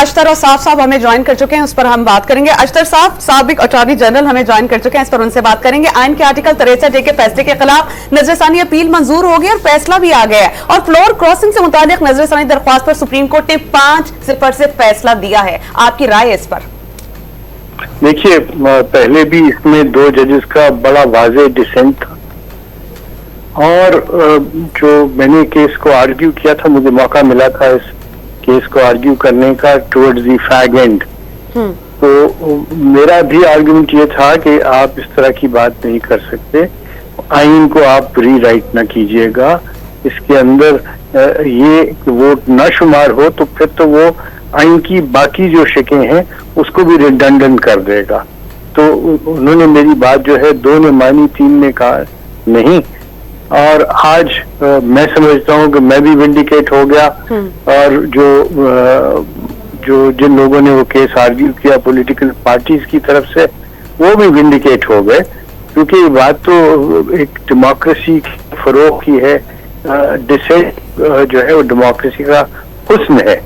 اشتر اساف صاحب ہمیں جوائن کر چکے ہیں, اس پر ہم بات کریں گے. اشتر صاحب, سابق اٹارنی جنرل ہمیں جوائن کر چکے ہیں, اس پر ان سے بات کریں گے. آئین کے آرٹیکل 63 کے فیصلے کے خلاف نظر ثانی اپیل منظور ہو گئی اور فیصلہ بھی آ گیا ہے, اور فلور کراسنگ سے متعلق نظر ثانی درخواست پر سپریم کورٹ نے 5-0 سے فیصلہ دیا ہے. آپ کی رائے اس پر؟ دیکھیے, پہلے بھی اس میں 2 ججز کا بڑا واضح ڈسینٹ تھا, اور جو میں نے کیس کو آرگیو کیا تھا, مجھے موقع ملا تھا اس کیس کو آرگیو کرنے کا ٹورڈز دی فیگ اینڈ, تو میرا بھی آرگیومنٹ یہ تھا کہ آپ اس طرح کی بات نہیں کر سکتے, آئین کو آپ ری رائٹ نہ کیجیے گا, اس کے اندر یہ ووٹ نہ شمار ہو تو پھر تو وہ آئین کی باقی جو شکیں ہیں اس کو بھی ریڈنڈنٹ کر دے گا. تو انہوں نے میری بات جو ہے 2 نے مانی, 3 نے کہا نہیں, اور آج میں سمجھتا ہوں کہ میں بھی ونڈیکیٹ ہو گیا, اور جو جن لوگوں نے وہ کیس آرگیو کیا پولیٹیکل پارٹیز کی طرف سے, وہ بھی ونڈیکیٹ ہو گئے, کیونکہ یہ بات تو ایک ڈیموکریسی کی فروغ کی ہے. ڈسینٹ جو ہے وہ ڈیموکریسی کا حسن ہے,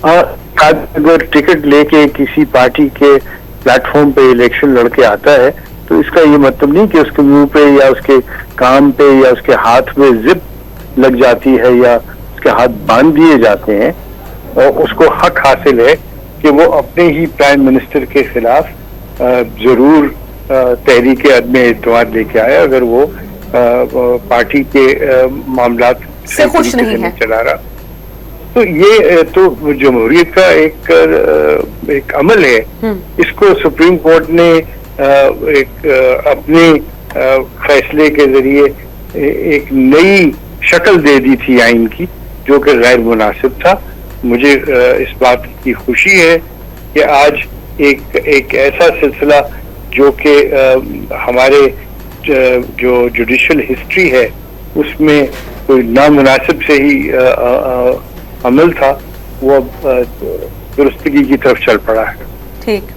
اور اگر ٹکٹ لے کے کسی پارٹی کے پلیٹ فارم پہ الیکشن لڑ کے آتا ہے تو اس کا یہ مطلب نہیں کہ اس کے منہ پہ یا اس کے کام پہ یا اس کے ہاتھ میں زپ لگ جاتی ہے یا اس کے ہاتھ باندھ دیے جاتے ہیں, اور اس کو حق حاصل ہے کہ وہ اپنے ہی پرائم منسٹر کے خلاف ضرور تحریک عدم اعتماد لے کے آئے اگر وہ پارٹی کے معاملات سے خوش نہیں ہے چلا رہا. تو یہ تو جمہوریت کا ایک عمل ہے, اس کو سپریم کورٹ نے ایک اپنے فیصلے کے ذریعے ایک نئی شکل دے دی تھی آئین کی, جو کہ غیر مناسب تھا. مجھے اس بات کی خوشی ہے کہ آج ایک ایسا سلسلہ جو کہ ہمارے جو جوڈیشل ہسٹری ہے اس میں کوئی نامناسب سے ہی عمل تھا, وہ درستگی کی طرف چل پڑا ہے. ٹھیک.